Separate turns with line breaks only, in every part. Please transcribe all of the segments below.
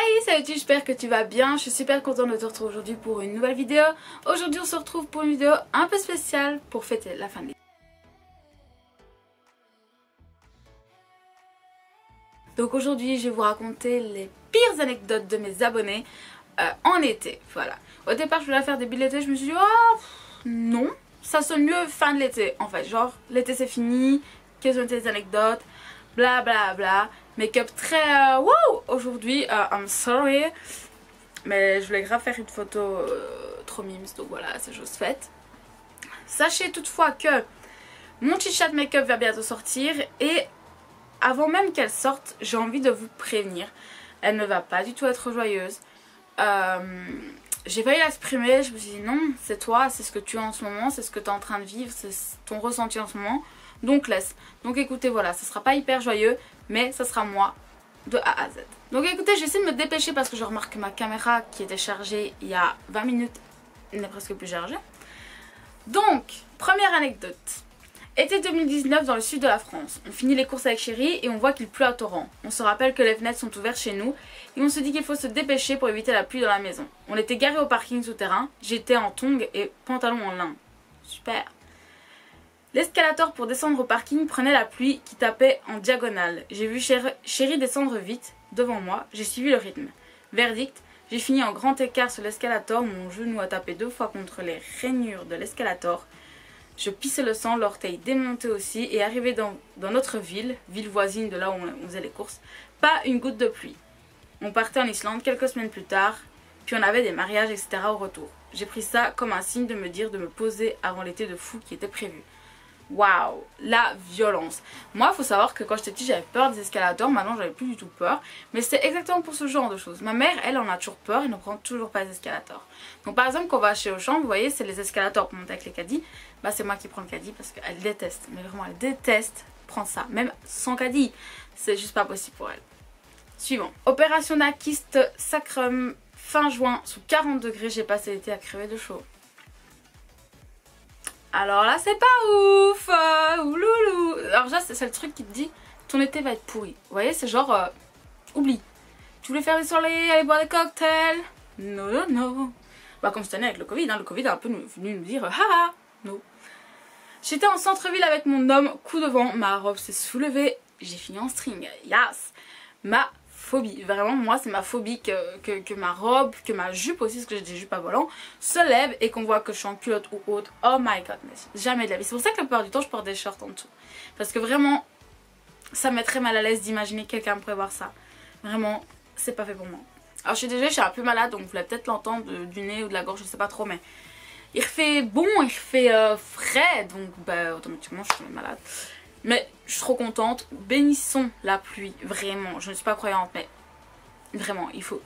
Hey, salut, j'espère que tu vas bien. Je suis super contente de te retrouver aujourd'hui pour une nouvelle vidéo. Aujourd'hui on se retrouve pour une vidéo un peu spéciale pour fêter la fin de l'été. Donc aujourd'hui je vais vous raconter les pires anecdotes de mes abonnés en été. Voilà. Au départ je voulais faire début de l'été, je me suis dit oh non, ça sonne mieux fin de l'été en fait. Genre l'été c'est fini, quelles sont tes anecdotes, bla bla bla. Make-up très wow aujourd'hui, I'm sorry. Mais je voulais grave faire une photo trop mimes, donc voilà, c'est chose faite. Sachez toutefois que mon chit-chat make-up va bientôt sortir et avant même qu'elle sorte, j'ai envie de vous prévenir. Elle ne va pas du tout être joyeuse. J'ai failli l'exprimer, je me suis dit non, c'est toi, c'est ce que tu as en ce moment, c'est ce que tu es en train de vivre, c'est ton ressenti en ce moment. Donc laisse. Donc écoutez, voilà, ça sera pas hyper joyeux, mais ça sera moi de A à Z. Donc écoutez, j'essaie de me dépêcher parce que je remarque que ma caméra qui était chargée il y a 20 minutes n'est presque plus chargée. Donc, première anecdote. Été 2019 dans le sud de la France. On finit les courses avec chérie et on voit qu'il pleut à torrent. On se rappelle que les fenêtres sont ouvertes chez nous et on se dit qu'il faut se dépêcher pour éviter la pluie dans la maison. On était garés au parking souterrain, j'étais en tongs et pantalon en lin. Super. L'escalator pour descendre au parking prenait la pluie qui tapait en diagonale. J'ai vu chérie descendre vite devant moi, j'ai suivi le rythme. Verdict, j'ai fini en grand écart sur l'escalator, mon genou a tapé 2 fois contre les rainures de l'escalator. Je pissais le sang, l'orteil démonté aussi et arrivé dans notre ville voisine de là où on faisait les courses, pas une goutte de pluie. On partait en Islande quelques semaines plus tard, puis on avait des mariages etc. au retour. J'ai pris ça comme un signe de me dire de me poser avant l'été de fou qui était prévu. Waouh, la violence. Moi, il faut savoir que quand j'étais petite, j'avais peur des escalators. Maintenant, j'avais plus du tout peur. Mais c'est exactement pour ce genre de choses. Ma mère, elle, en a toujours peur et ne prend toujours pas les escalators. Donc, par exemple, quand on va chez Auchan, vous voyez, c'est les escalators pour monter avec les caddies. Bah, c'est moi qui prends le caddie parce qu'elle déteste. Mais vraiment, elle déteste prendre ça. Même sans caddie. C'est juste pas possible pour elle. Suivant. Opération kyste sacrum fin juin sous 40 degrés. J'ai passé l'été à crever de chaud. Alors là c'est pas ouf, ouloulou. Alors là c'est le truc qui te dit ton été va être pourri. Vous voyez c'est genre oublie. Tu voulais faire des soirées, aller boire des cocktails. Non non non. Bah comme cette année avec le Covid, hein, le Covid a un peu venu nous dire haha non. J'étais en centre-ville avec mon homme, coup de vent, ma robe s'est soulevée, j'ai fini en string. Yes. Ma phobie, vraiment moi c'est ma phobie que ma robe, que ma jupe aussi, parce que j'ai des jupes à volant, se lève et qu'on voit que je suis en culotte ou autre. Oh my godness, jamais de la vie. C'est pour ça que la plupart du temps je porte des shorts en dessous. Parce que vraiment, ça me met très mal à l'aise d'imaginer que quelqu'un pourrait voir ça. Vraiment, c'est pas fait pour moi. Alors je suis désolée, je suis un peu malade, donc vous allez peut-être l'entendre du nez ou de la gorge, je sais pas trop, mais il fait bon, il fait frais, donc bah automatiquement je suis malade. Mais je suis trop contente, bénissons la pluie, vraiment, je ne suis pas croyante mais vraiment il faut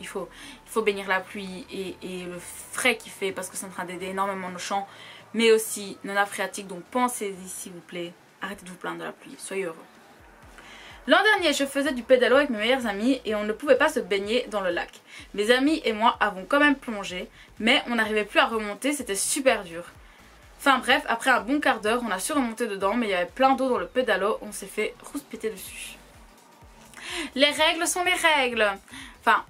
bénir la pluie et le frais qu'il fait parce que c'est en train d'aider énormément nos champs, mais aussi nos nappes phréatiques, donc pensez-y s'il vous plaît, arrêtez de vous plaindre de la pluie, soyez heureux. L'an dernier je faisais du pédalo avec mes meilleurs amis et on ne pouvait pas se baigner dans le lac. Mes amis et moi avons quand même plongé, mais on n'arrivait plus à remonter, c'était super dur. Enfin bref, après un bon quart d'heure, on a su remonter dedans, mais il y avait plein d'eau dans le pédalo, on s'est fait rouspéter dessus. Les règles sont les règles. Enfin,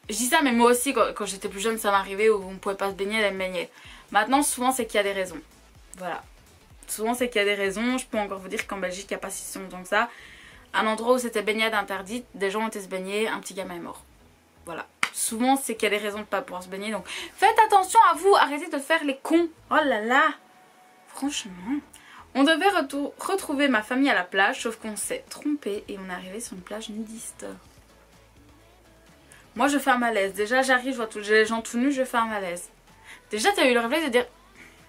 je dis ça, mais moi aussi, quand j'étais plus jeune, ça m'arrivait où on ne pouvait pas se baigner, elle me baignait. Maintenant, souvent, c'est qu'il y a des raisons. Voilà. Souvent, c'est qu'il y a des raisons. Je peux encore vous dire qu'en Belgique, il n'y a pas si longtemps que ça. Un endroit où c'était baignade interdite, des gens ont été se baigner, un petit gamin est mort. Voilà. Souvent c'est qu'il y a des raisons de ne pas pouvoir se baigner, donc faites attention à vous, arrêtez de faire les cons. Oh là là, franchement. On devait retrouver ma famille à la plage, sauf qu'on s'est trompé et on est arrivé sur une plage nudiste. Moi je fais un malaise, déjà j'arrive, je vois tous les gens tout nus, je fais un malaise. Déjà tu as eu le réflexe de dire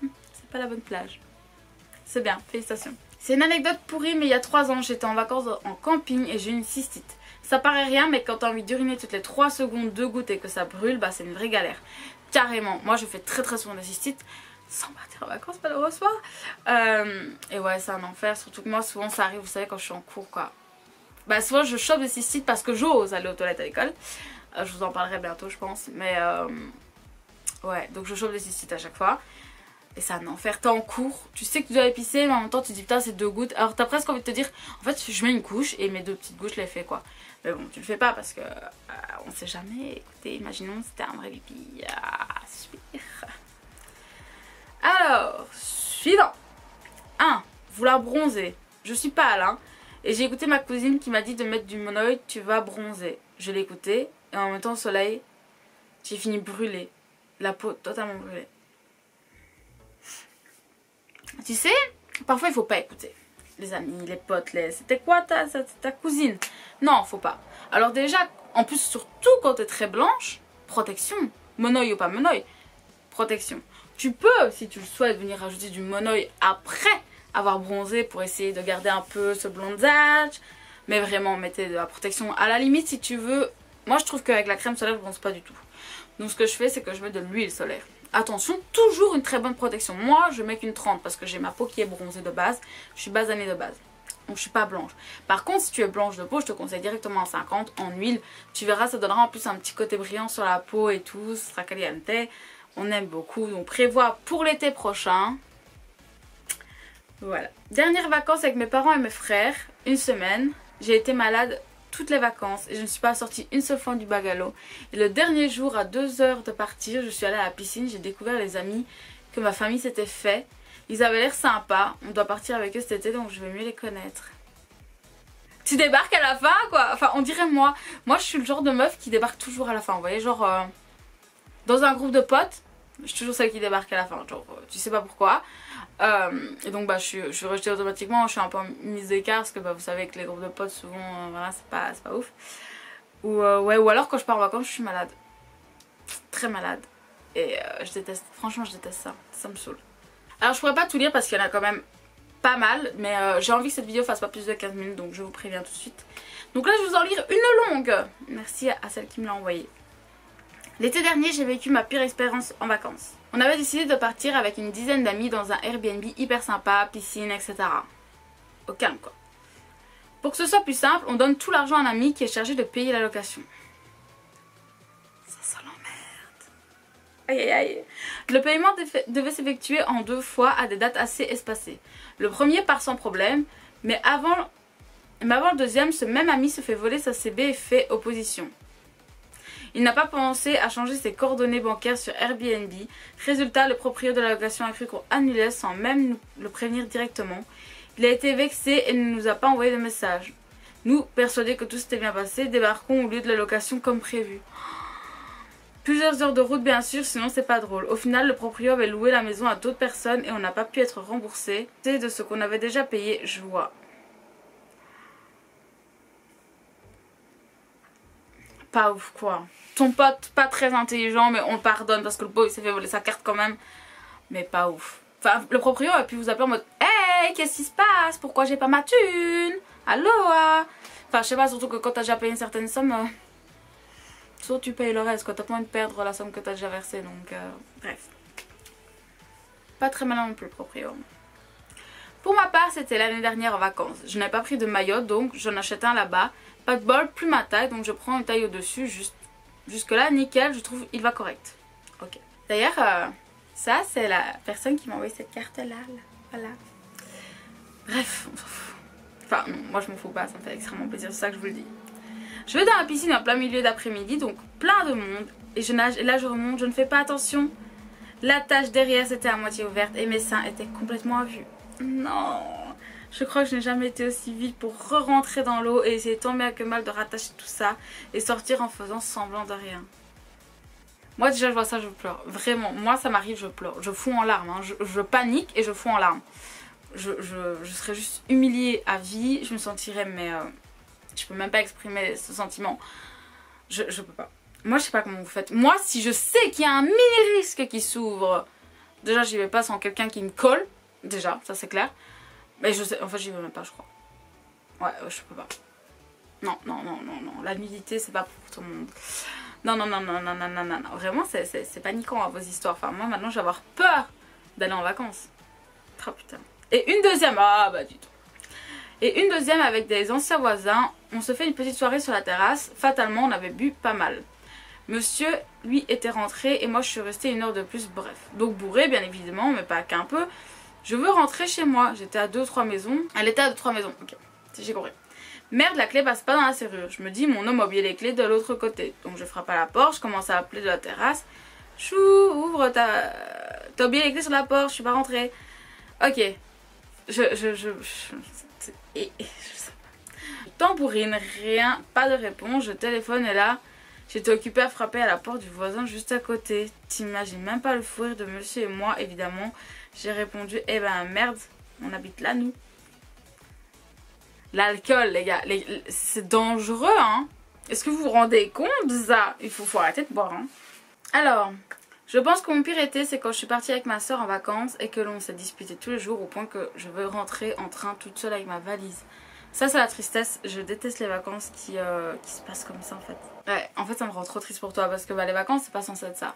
c'est pas la bonne plage. C'est bien, félicitations. C'est une anecdote pourrie, mais il y a 3 ans j'étais en vacances en camping et j'ai eu une cystite. Ça paraît rien, mais quand t'as envie d'uriner toutes les 3 secondes 2 gouttes et que ça brûle, bah c'est une vraie galère. Carrément. Moi je fais très souvent des cystites sans partir en vacances malheureusement. Et ouais c'est un enfer, surtout que moi souvent ça arrive, vous savez, quand je suis en cours quoi. Bah souvent je chope des cystites parce que j'ose aller aux toilettes à l'école. Je vous en parlerai bientôt je pense. Mais ouais, donc je chope des cystites à chaque fois. Et c'est un enfer, t'es en cours, tu sais que tu dois épicer mais en même temps tu te dis putain c'est 2 gouttes. Alors t'as presque envie de te dire en fait je mets une couche et mes 2 petites gouttes je les fais quoi. Mais bon tu le fais pas parce que on sait jamais. Écoutez, imaginons c'était un vrai pipi. Ah super. Alors, suivant. 1. Vouloir bronzer. Je suis pâle hein. Et j'ai écouté ma cousine qui m'a dit de mettre du monoïde, tu vas bronzer. Je l'ai écouté et en même temps au soleil, j'ai fini brûlée. La peau totalement brûlée. Tu sais, parfois il faut pas écouter. Les amis, les potes, c'était quoi ta cousine? Non, faut pas. Alors déjà, en plus surtout quand t'es très blanche, protection. Monoï ou pas monoï, protection. Tu peux, si tu le souhaites, venir rajouter du monoï après avoir bronzé pour essayer de garder un peu ce blondage. Mais vraiment, mettez de la protection. À la limite, si tu veux, moi je trouve qu'avec la crème solaire, je bronze pas du tout. Donc ce que je fais, c'est que je mets de l'huile solaire. Attention, toujours une très bonne protection. Moi, je mets qu'une 30 parce que j'ai ma peau qui est bronzée de base. Je suis basanée de base. Donc je suis pas blanche. Par contre, si tu es blanche de peau, je te conseille directement en 50 en huile. Tu verras, ça donnera en plus un petit côté brillant sur la peau et tout. Ce sera caliente. On aime beaucoup. Donc prévois pour l'été prochain. Voilà. Dernière vacances avec mes parents et mes frères. Une semaine. J'ai été malade toutes les vacances et je ne suis pas sortie une seule fois du bungalow. Et le dernier jour, à 2 heures de partir, je suis allée à la piscine. J'ai découvert les amis que ma famille s'était fait. Ils avaient l'air sympas. On doit partir avec eux cet été, donc je vais mieux les connaître. Tu débarques à la fin, quoi. Enfin, on dirait moi. Moi, je suis le genre de meuf qui débarque toujours à la fin. Vous voyez, genre, dans un groupe de potes, je suis toujours celle qui débarque à la fin. Genre, tu sais pas pourquoi. Et donc, bah, je suis rejetée automatiquement. Je suis un peu en mise d'écart parce que, bah, vous savez que les groupes de potes, souvent, voilà, c'est pas ouf. Ouais, ou alors, quand je pars en vacances, je suis malade. Très malade. Et je déteste. Franchement, je déteste ça. Ça me saoule. Alors je pourrais pas tout lire parce qu'il y en a quand même pas mal. Mais j'ai envie que cette vidéo fasse pas plus de 15 minutes. Donc je vous préviens tout de suite. Donc là je vais vous en lire une longue. Merci à celle qui me l'a envoyée. L'été dernier j'ai vécu ma pire expérience en vacances. On avait décidé de partir avec une dizaine d'amis dans un Airbnb hyper sympa, piscine, etc. Au calme quoi. Pour que ce soit plus simple, on donne tout l'argent à un ami qui est chargé de payer la location. Ça l'emmerde. Aïe aïe aïe. Le paiement devait s'effectuer en 2 fois à des dates assez espacées. Le premier part sans problème, mais avant le deuxième, ce même ami se fait voler sa CB et fait opposition. Il n'a pas pensé à changer ses coordonnées bancaires sur Airbnb. Résultat, le propriétaire de la location a cru qu'on annulait sans même nous le prévenir directement. Il a été vexé et ne nous a pas envoyé de message. Nous, persuadés que tout s'était bien passé, débarquons au lieu de la location comme prévu. Plusieurs heures de route bien sûr, sinon c'est pas drôle. Au final, le propriétaire avait loué la maison à d'autres personnes et on n'a pas pu être remboursé de ce qu'on avait déjà payé. Joie. Pas ouf quoi. Ton pote, pas très intelligent, mais on le pardonne parce que le pauvre il s'est fait voler sa carte quand même. Mais pas ouf. Enfin, le propriétaire a pu vous appeler en mode hey, qu'est-ce qui se passe? Pourquoi j'ai pas ma thune? Aloha? Enfin, je sais pas, surtout que quand t'as déjà payé une certaine somme. Soit tu payes le reste, quoi. T'as pas envie de perdre la somme que t'as déjà versée, donc bref. Pas très malin non plus le proprio. Pour ma part, c'était l'année dernière en vacances. Je n'avais pas pris de maillot, donc j'en achète un là-bas. Pas de bol, plus ma taille, donc je prends une taille au-dessus. Jusque là, nickel, je trouve il va correct. Ok. D'ailleurs, ça c'est la personne qui m'a envoyé cette carte-là. Voilà. Bref, on s'en fout. Enfin, non, moi je m'en fous pas, ça me fait extrêmement plaisir, c'est ça que je vous le dis. Je vais dans la piscine en plein milieu d'après-midi, donc plein de monde. Et je nage, et là je remonte, je ne fais pas attention. La tache derrière c'était à moitié ouverte et mes seins étaient complètement à vue. Non, je crois que je n'ai jamais été aussi vite pour re-rentrer dans l'eau et essayer tant bien que mal de rattacher tout ça et sortir en faisant semblant de rien. Moi déjà je vois ça, je pleure. Vraiment, moi ça m'arrive, je pleure. Je fous en larmes, hein. Je panique et je fous en larmes. Je serais juste humiliée à vie, je me sentirais mais... je peux même pas exprimer ce sentiment. Je peux pas. Moi je sais pas comment vous faites. Moi si je sais qu'il y a un mini risque qui s'ouvre, déjà j'y vais pas sans quelqu'un qui me colle. Déjà, ça c'est clair. Mais je sais, en fait j'y vais même pas je crois. Ouais, je peux pas. Non. La nudité c'est pas pour tout le monde. Non. Vraiment c'est paniquant hein, vos histoires. Enfin moi maintenant je vais avoir peur d'aller en vacances. Oh putain. Et une deuxième, ah bah du tout. Et une deuxième avec des anciens voisins. On se fait une petite soirée sur la terrasse. Fatalement on avait bu pas mal. Monsieur, lui, était rentré et moi je suis restée 1 heure de plus, bref. Donc bourrée bien évidemment, mais pas qu'un peu. Je veux rentrer chez moi, j'étais à 2-3 maisons. Elle était à 2-3 maisons, ok, si j'ai compris. Merde, la clé passe pas dans la serrure. Je me dis, mon homme a oublié les clés de l'autre côté. Donc je frappe à la porte, je commence à appeler de la terrasse. Chou, ouvre, t'as oublié les clés sur la porte, je suis pas rentrée. Ok, je tambourine, rien, pas de réponse, je téléphone et là, j'étais occupée à frapper à la porte du voisin juste à côté. T'imagines même pas le fou rire de monsieur et moi, évidemment. J'ai répondu, eh ben merde, on habite là nous. L'alcool, les gars, c'est dangereux, hein. Est-ce que vous vous rendez compte de ça? Il faut arrêter de boire, hein. Alors, je pense que mon pire été, c'est quand je suis partie avec ma soeur en vacances et que l'on s'est disputé tous les jours au point que je veux rentrer en train toute seule avec ma valise. Ça, c'est la tristesse. Je déteste les vacances qui se passent comme ça, en fait. Ouais, en fait, ça me rend trop triste pour toi parce que bah, les vacances, c'est pas censé être ça.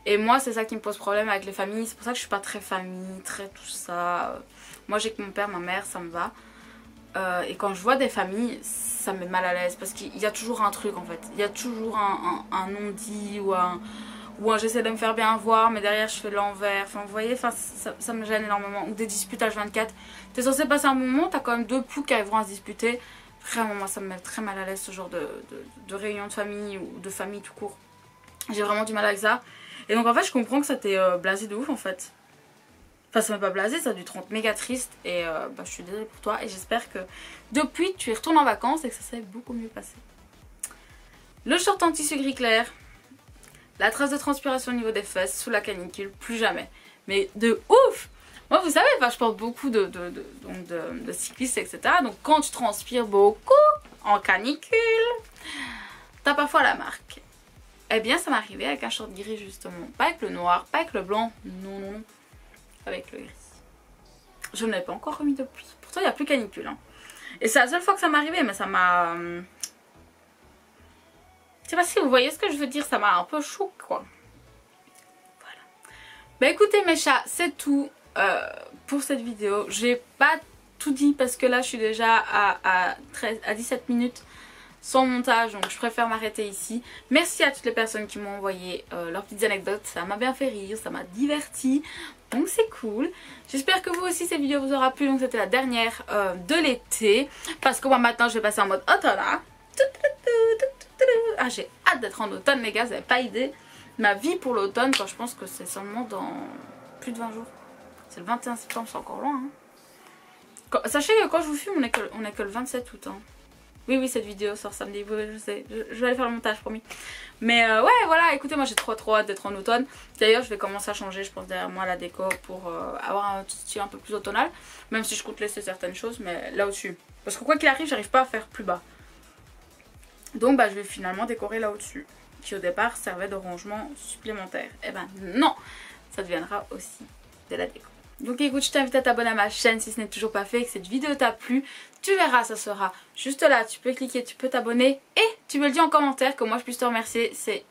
Et moi, c'est ça qui me pose problème avec les familles. C'est pour ça que je suis pas très famille, très tout ça. Moi, j'ai que mon père, ma mère, ça me va. Et quand je vois des familles, ça me met mal à l'aise parce qu'il y a toujours un truc, en fait. Il y a toujours un non-dit ou un j'essaie de me faire bien voir mais derrière je fais l'envers. Enfin, vous voyez, enfin, ça me gêne énormément. Ou des disputes H24. T'es censé passer un bon moment, t'as quand même 2 poux qui arriveront à se disputer. Vraiment, moi ça me met très mal à l'aise ce genre de réunion de famille ou de famille tout court. J'ai vraiment du mal avec ça. Et donc en fait je comprends que ça t'est blasé de ouf en fait. Enfin ça m'a pas blasé, ça a dû te rendre méga triste. Et bah, je suis désolée pour toi et j'espère que depuis tu y retournes en vacances et que ça s'est beaucoup mieux passé. Le short en tissu gris clair. La trace de transpiration au niveau des fesses sous la canicule, plus jamais. Mais de ouf! Moi vous savez, enfin, je porte beaucoup de cyclistes etc. Donc quand tu transpires beaucoup en canicule, t'as parfois la marque. Eh bien ça m'est arrivé avec un short gris justement. Pas avec le noir, pas avec le blanc, non non non. Avec le gris. Je ne l'ai pas encore remis depuis. Pourtant il n'y a plus canicule. Hein. Et c'est la seule fois que ça m'est arrivé, mais ça m'a... Je sais pas si vous voyez ce que je veux dire, ça m'a un peu chou quoi. Voilà. Bah écoutez mes chats, c'est tout pour cette vidéo. J'ai pas tout dit parce que là je suis déjà à 17 minutes sans montage, donc je préfère m'arrêter ici. Merci à toutes les personnes qui m'ont envoyé leurs petites anecdotes, ça m'a bien fait rire, ça m'a diverti, donc c'est cool. J'espère que vous aussi cette vidéo vous aura plu, donc c'était la dernière de l'été, parce que moi maintenant je vais passer en mode automne. Ah j'ai hâte d'être en automne les gars, vous n'avez pas idée. Ma vie pour l'automne, quand je pense que c'est seulement dans plus de 20 jours. C'est le 21 septembre, c'est encore loin. Hein. Sachez que quand je vous filme, on est que le 27 août. Hein. Oui, cette vidéo sort samedi, oui, je sais. Je vais aller faire le montage, promis. Mais ouais, voilà, écoutez, moi j'ai trop hâte d'être en automne. D'ailleurs, je vais commencer à changer, je pense, derrière moi la déco pour avoir un style un peu plus automnal. Même si je compte laisser certaines choses, mais là au-dessus. Parce que quoi qu'il arrive, j'arrive pas à faire plus bas. Donc bah je vais finalement décorer là au-dessus, qui au départ servait de rangement supplémentaire. Et ben non, ça deviendra aussi de la déco. Donc écoute, je t'invite à t'abonner à ma chaîne si ce n'est toujours pas fait et que cette vidéo t'a plu. Tu verras, ça sera juste là, tu peux cliquer, tu peux t'abonner et tu me le dis en commentaire que moi je puisse te remercier. C'est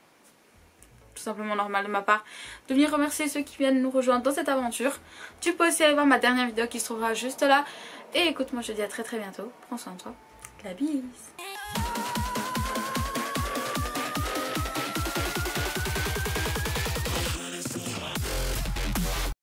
tout simplement normal de ma part de venir remercier ceux qui viennent nous rejoindre dans cette aventure. Tu peux aussi aller voir ma dernière vidéo qui se trouvera juste là. Et écoute, moi je te dis à très bientôt. Prends soin de toi. La bise.